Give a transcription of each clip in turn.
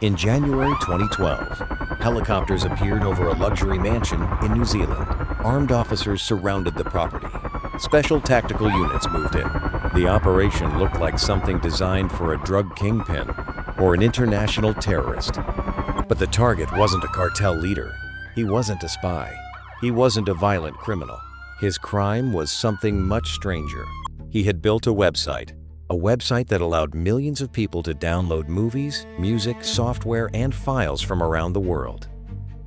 In January 2012, helicopters appeared over a luxury mansion in New Zealand. Armed officers surrounded the property. Special tactical units moved in. The operation looked like something designed for a drug kingpin or an international terrorist. But the target wasn't a cartel leader. He wasn't a spy. He wasn't a violent criminal. His crime was something much stranger. He had built a website that allowed millions of people to download movies, music, software, and files from around the world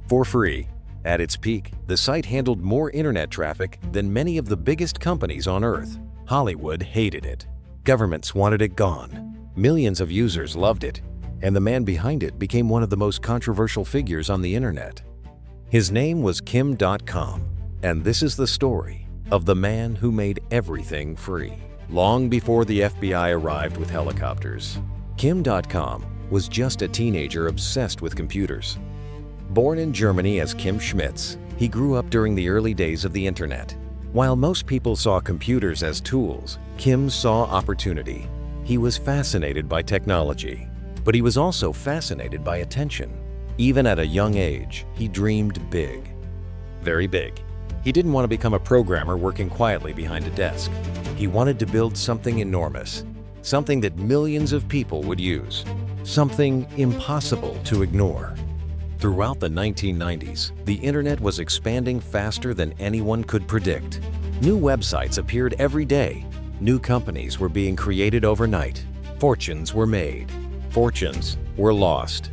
for free. At its peak, the site handled more internet traffic than many of the biggest companies on Earth. Hollywood hated it. Governments wanted it gone. Millions of users loved it, and the man behind it became one of the most controversial figures on the internet. His name was Kim.com, and this is the story of the man who made everything free. Long before the FBI arrived with helicopters, Kim.com was just a teenager obsessed with computers. Born in Germany as Kim Schmitz, he grew up during the early days of the internet. While most people saw computers as tools, Kim saw opportunity. He was fascinated by technology, but he was also fascinated by attention. Even at a young age, he dreamed big. Very big. He didn't want to become a programmer working quietly behind a desk. He wanted to build something enormous, something that millions of people would use, something impossible to ignore. Throughout the 1990s, the internet was expanding faster than anyone could predict. New websites appeared every day. New companies were being created overnight. Fortunes were made. Fortunes were lost.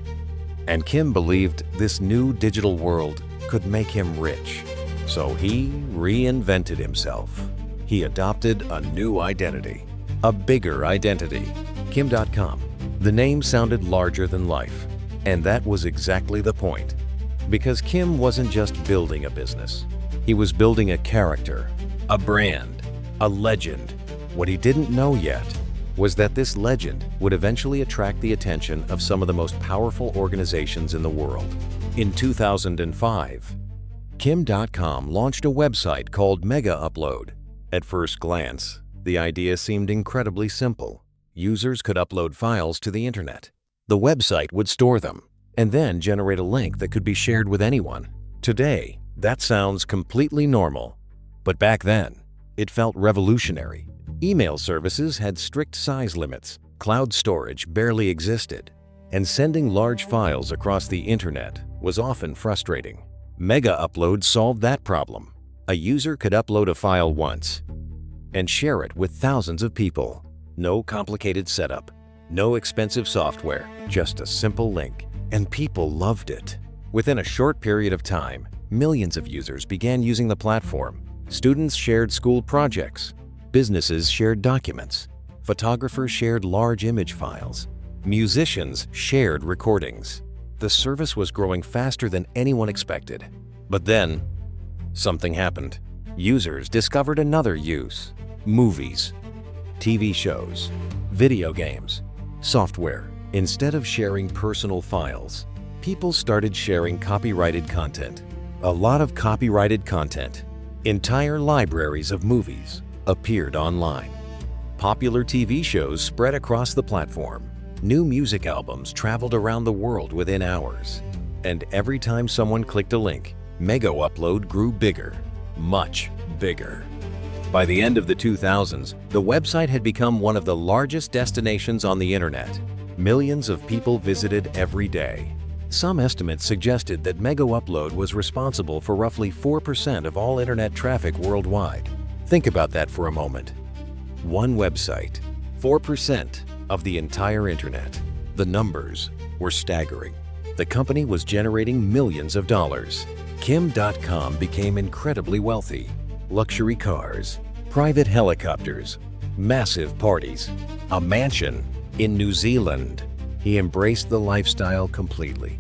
And Kim believed this new digital world could make him rich. So he reinvented himself. He adopted a new identity, a bigger identity. Kim.com. The name sounded larger than life. And that was exactly the point. Because Kim wasn't just building a business. He was building a character, a brand, a legend. What he didn't know yet was that this legend would eventually attract the attention of some of the most powerful organizations in the world. In 2005, Kim.com launched a website called Mega Upload. At first glance, the idea seemed incredibly simple. Users could upload files to the internet. The website would store them and then generate a link that could be shared with anyone. Today, that sounds completely normal. But back then, it felt revolutionary. Email services had strict size limits, cloud storage barely existed, and sending large files across the internet was often frustrating. Mega Upload solved that problem. A user could upload a file once and share it with thousands of people. No complicated setup, no expensive software, just a simple link. And people loved it. Within a short period of time, millions of users began using the platform. Students shared school projects. Businesses shared documents. Photographers shared large image files. Musicians shared recordings. The service was growing faster than anyone expected. But then, something happened. Users discovered another use. Movies, TV shows, video games, software. Instead of sharing personal files, people started sharing copyrighted content. A lot of copyrighted content. Entire libraries of movies appeared online. Popular TV shows spread across the platform. New music albums traveled around the world within hours. And every time someone clicked a link, Mega Upload grew bigger, much bigger. By the end of the 2000s, the website had become one of the largest destinations on the internet. Millions of people visited every day. Some estimates suggested that Mega Upload was responsible for roughly 4% of all internet traffic worldwide. Think about that for a moment. One website, 4% of the entire internet. The numbers were staggering. The company was generating millions of dollars. Kim.com became incredibly wealthy. Luxury cars, private helicopters, massive parties, a mansion in New Zealand. He embraced the lifestyle completely,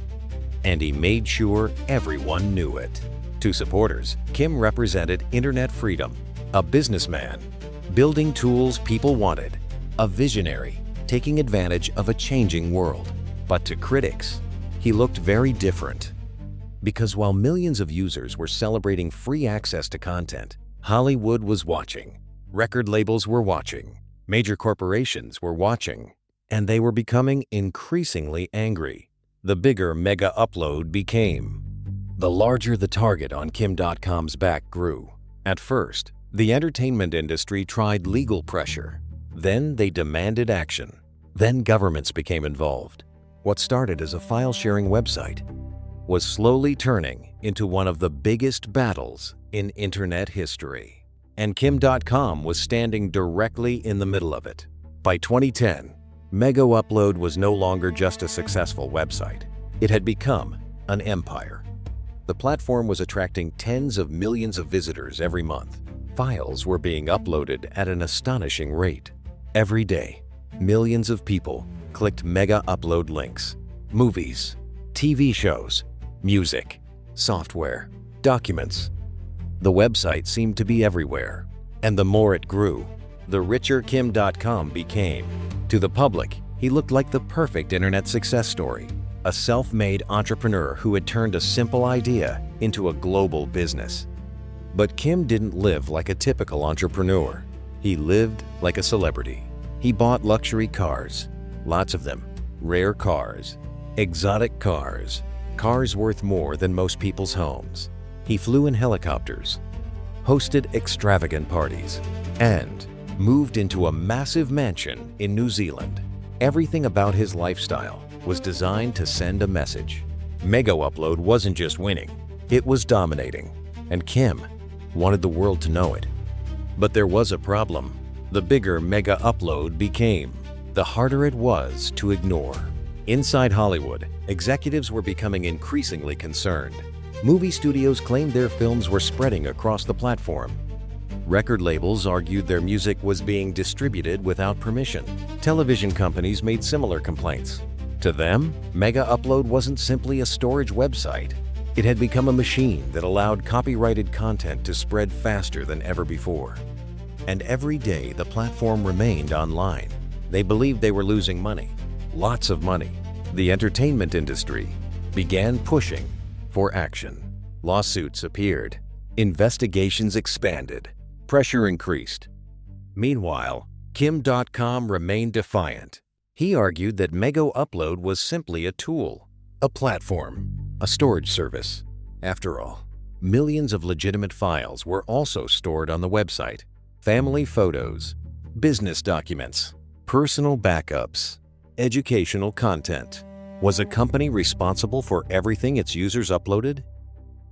and he made sure everyone knew it. To supporters, Kim represented internet freedom, a businessman, building tools people wanted, a visionary, taking advantage of a changing world. But to critics, he looked very different. Because while millions of users were celebrating free access to content, Hollywood was watching, record labels were watching, major corporations were watching, and they were becoming increasingly angry. the bigger Mega Upload became. The larger the target on Kim.com's back grew. At first, the entertainment industry tried legal pressure. Then they demanded action. Then governments became involved. What started as a file-sharing website was slowly turning into one of the biggest battles in internet history. And Kim.com was standing directly in the middle of it. By 2010, Mega Upload was no longer just a successful website. It had become an empire. The platform was attracting tens of millions of visitors every month. Files were being uploaded at an astonishing rate. Every day, millions of people clicked Mega Upload links. Movies, TV shows, music, software, documents. The website seemed to be everywhere. And the more it grew, the richer Kim.com became. To the public, he looked like the perfect internet success story. A self-made entrepreneur who had turned a simple idea into a global business. But Kim didn't live like a typical entrepreneur. He lived like a celebrity. He bought luxury cars, lots of them, rare cars, exotic cars, cars worth more than most people's homes. He flew in helicopters, hosted extravagant parties, and moved into a massive mansion in New Zealand. Everything about his lifestyle was designed to send a message. Mega Upload wasn't just winning, it was dominating, and Kim wanted the world to know it. But there was a problem. The bigger Mega Upload became, the harder it was to ignore. Inside Hollywood, executives were becoming increasingly concerned. Movie studios claimed their films were spreading across the platform. Record labels argued their music was being distributed without permission. Television companies made similar complaints. To them, Mega Upload wasn't simply a storage website. It had become a machine that allowed copyrighted content to spread faster than ever before. And every day the platform remained online. They believed they were losing money, lots of money. The entertainment industry began pushing for action. Lawsuits appeared. Investigations expanded. Pressure increased. Meanwhile, Kim.com remained defiant. He argued that Mega Upload was simply a tool, a platform, a storage service. After all, millions of legitimate files were also stored on the website. Family photos, business documents, personal backups, educational content. Was a company responsible for everything its users uploaded?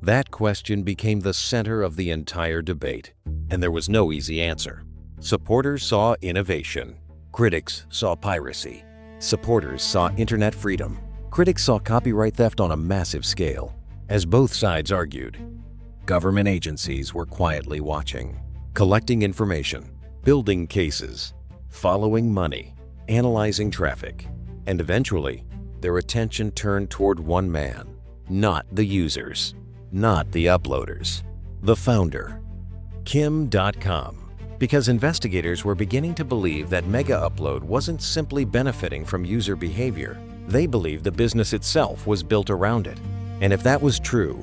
That question became the center of the entire debate, and there was no easy answer. Supporters saw innovation. Critics saw piracy. Supporters saw internet freedom. Critics saw copyright theft on a massive scale. As both sides argued, government agencies were quietly watching, collecting information, building cases, following money, analyzing traffic, and eventually, their attention turned toward one man, not the users, not the uploaders, the founder, Kim.com. Because investigators were beginning to believe that Mega Upload wasn't simply benefiting from user behavior, they believed the business itself was built around it. And if that was true,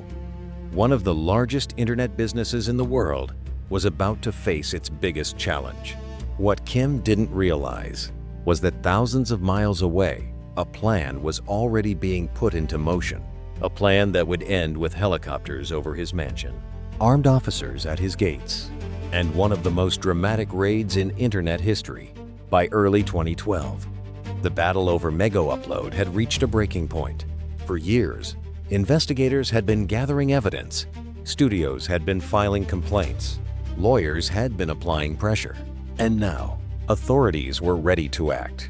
one of the largest internet businesses in the world was about to face its biggest challenge. What Kim didn't realize was that thousands of miles away, a plan was already being put into motion. A plan that would end with helicopters over his mansion, armed officers at his gates, and one of the most dramatic raids in internet history. By early 2012, the battle over Mega Upload had reached a breaking point. For years, investigators had been gathering evidence, studios had been filing complaints, lawyers had been applying pressure, and now authorities were ready to act.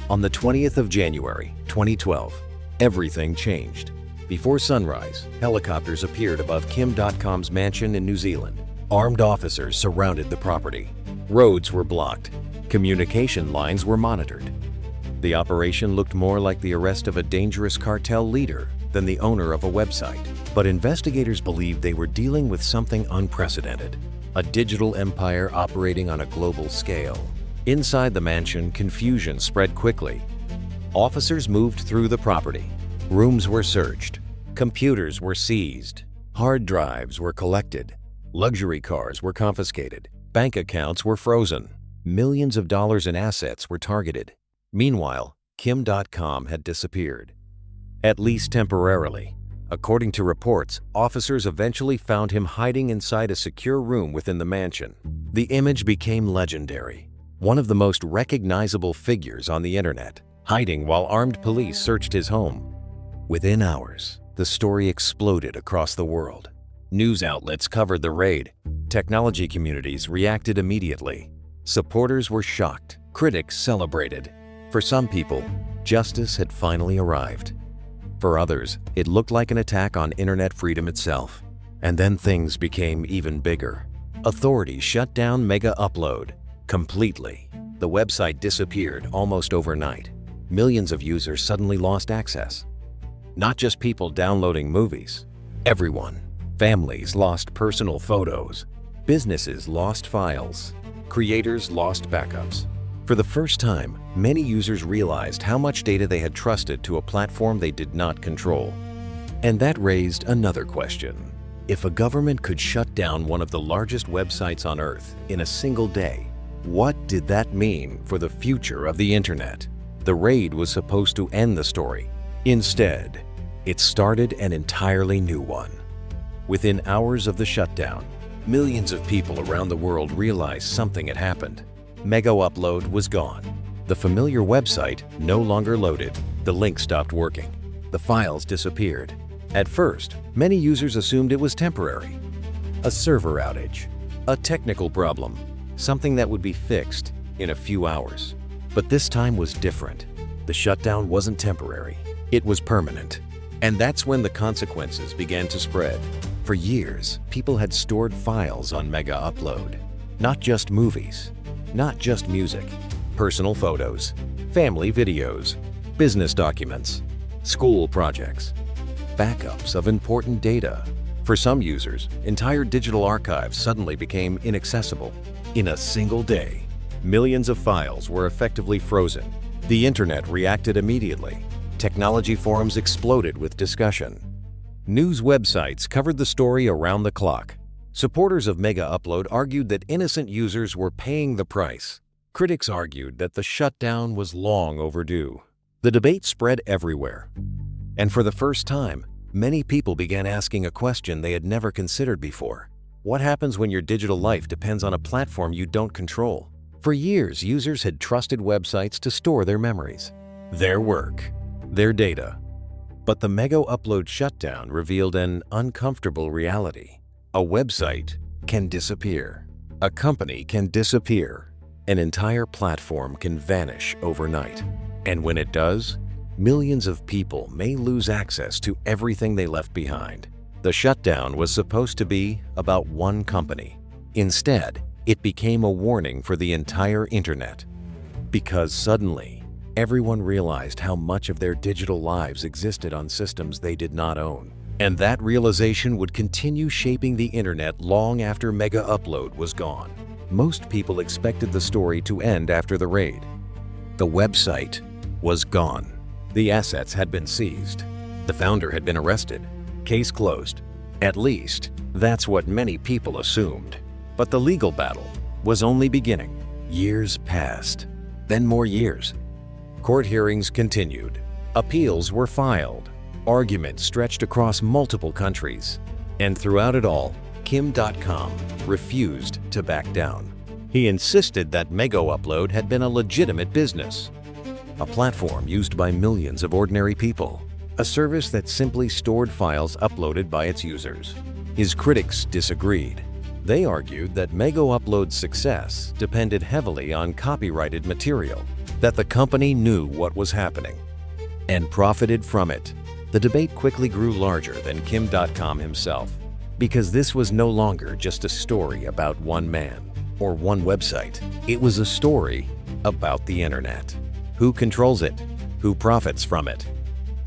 On the 20th of January, 2012, everything changed. Before sunrise, helicopters appeared above Kim.com's mansion in New Zealand. Armed officers surrounded the property. Roads were blocked. Communication lines were monitored. The operation looked more like the arrest of a dangerous cartel leader than the owner of a website. But investigators believed they were dealing with something unprecedented, a digital empire operating on a global scale. Inside the mansion, confusion spread quickly. Officers moved through the property. Rooms were searched. Computers were seized. Hard drives were collected. Luxury cars were confiscated. Bank accounts were frozen. Millions of dollars in assets were targeted. Meanwhile, Kim.com had disappeared. at least temporarily. According to reports, officers eventually found him hiding inside a secure room within the mansion. The image became legendary, one of the most recognizable figures on the internet, hiding while armed police searched his home. Within hours, the story exploded across the world. News outlets covered the raid. Technology communities reacted immediately. Supporters were shocked. Critics celebrated. For some people, justice had finally arrived. For others, it looked like an attack on internet freedom itself. And then things became even bigger. Authorities shut down Mega Upload completely. The website disappeared almost overnight. Millions of users suddenly lost access. Not just people downloading movies. Everyone. Families lost personal photos. Businesses lost files. Creators lost backups. For the first time, many users realized how much data they had trusted to a platform they did not control. And that raised another question. If a government could shut down one of the largest websites on Earth in a single day, what did that mean for the future of the internet? The raid was supposed to end the story. Instead, it started an entirely new one. Within hours of the shutdown, millions of people around the world realized something had happened. Mega Upload was gone. The familiar website no longer loaded. The link stopped working. The files disappeared. At first, many users assumed it was temporary. A server outage, a technical problem, something that would be fixed in a few hours. But this time was different. The shutdown wasn't temporary. It was permanent. And that's when the consequences began to spread. For years, people had stored files on Mega Upload. Not just movies, not just music, personal photos, family videos, business documents, school projects, backups of important data. For some users, entire digital archives suddenly became inaccessible. In a single day, millions of files were effectively frozen. The internet reacted immediately. Technology forums exploded with discussion. News websites covered the story around the clock. Supporters of Mega Upload argued that innocent users were paying the price. Critics argued that the shutdown was long overdue. The debate spread everywhere. And for the first time, many people began asking a question they had never considered before. What happens when your digital life depends on a platform you don't control? For years, users had trusted websites to store their memories, their work, their data. But the Mega Upload shutdown revealed an uncomfortable reality. A website can disappear. A company can disappear. An entire platform can vanish overnight. And when it does, millions of people may lose access to everything they left behind. The shutdown was supposed to be about one company. Instead, it became a warning for the entire internet. Because suddenly, everyone realized how much of their digital lives existed on systems they did not own. And that realization would continue shaping the internet long after Mega Upload was gone. Most people expected the story to end after the raid. The website was gone. The assets had been seized. The founder had been arrested. Case closed. At least, that's what many people assumed. But the legal battle was only beginning. Years passed. Then more years. Court hearings continued. Appeals were filed. Arguments stretched across multiple countries. And throughout it all, Kim.com refused to back down. He insisted that Mega Upload had been a legitimate business, a platform used by millions of ordinary people, a service that simply stored files uploaded by its users. His critics disagreed. They argued that Mega Upload's success depended heavily on copyrighted material, that the company knew what was happening and profited from it. The debate quickly grew larger than Kim.com himself, because this was no longer just a story about one man or one website. It was a story about the internet. Who controls it? Who profits from it?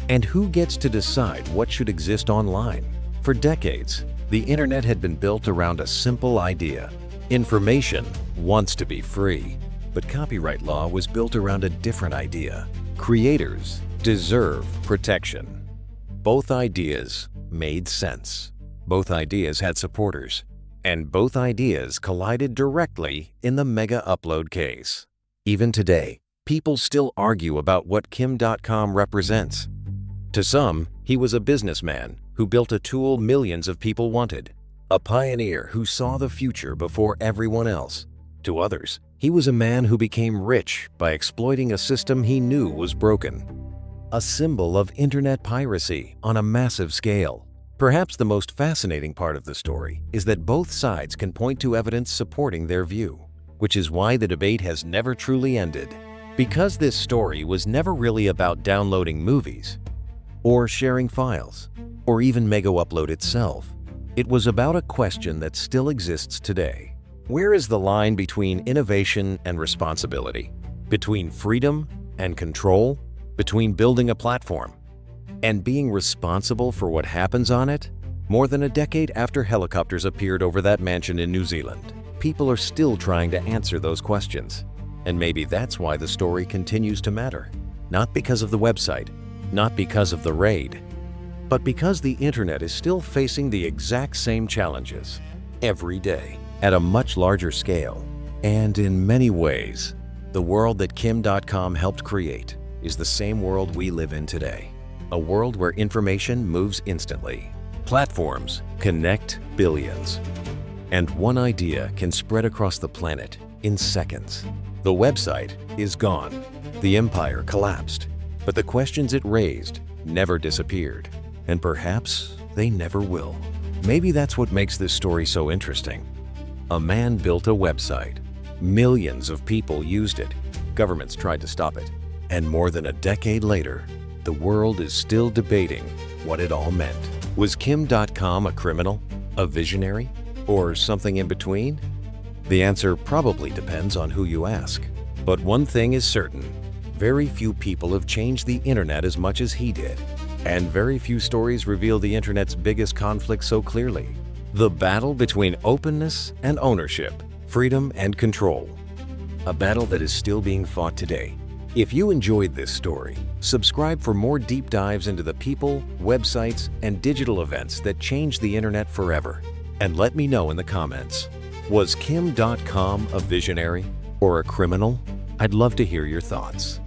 And who gets to decide what should exist online? For decades, the internet had been built around a simple idea. Information wants to be free, but copyright law was built around a different idea. Creators deserve protection. Both ideas made sense. Both ideas had supporters, and both ideas collided directly in the Mega Upload case. Even today, people still argue about what Kim.com represents. To some, he was a businessman who built a tool millions of people wanted, a pioneer who saw the future before everyone else. To others, he was a man who became rich by exploiting a system he knew was broken. A symbol of internet piracy on a massive scale. Perhaps the most fascinating part of the story is that both sides can point to evidence supporting their view, which is why the debate has never truly ended. Because this story was never really about downloading movies, or sharing files, or even Mega-Upload itself. It was about a question that still exists today. Where is the line between innovation and responsibility? Between freedom and control? Between building a platform and being responsible for what happens on it? More than a decade after helicopters appeared over that mansion in New Zealand, people are still trying to answer those questions. And maybe that's why the story continues to matter. Not because of the website, not because of the raid, but because the internet is still facing the exact same challenges every day at a much larger scale. And in many ways, the world that Kim.com helped create is the same world we live in today. A world where information moves instantly. Platforms connect billions. And one idea can spread across the planet in seconds. The website is gone. The empire collapsed. But the questions it raised never disappeared. And perhaps they never will. Maybe that's what makes this story so interesting. A man built a website. Millions of people used it. Governments tried to stop it. And more than a decade later, the world is still debating what it all meant. Was Kim.com a criminal, a visionary, or something in between? The answer probably depends on who you ask. But one thing is certain, very few people have changed the internet as much as he did. And very few stories reveal the internet's biggest conflict so clearly. The battle between openness and ownership, freedom and control. A battle that is still being fought today. If you enjoyed this story, subscribe for more deep dives into the people, websites, and digital events that changed the internet forever. And let me know in the comments, was Kim.com a visionary or a criminal? I'd love to hear your thoughts.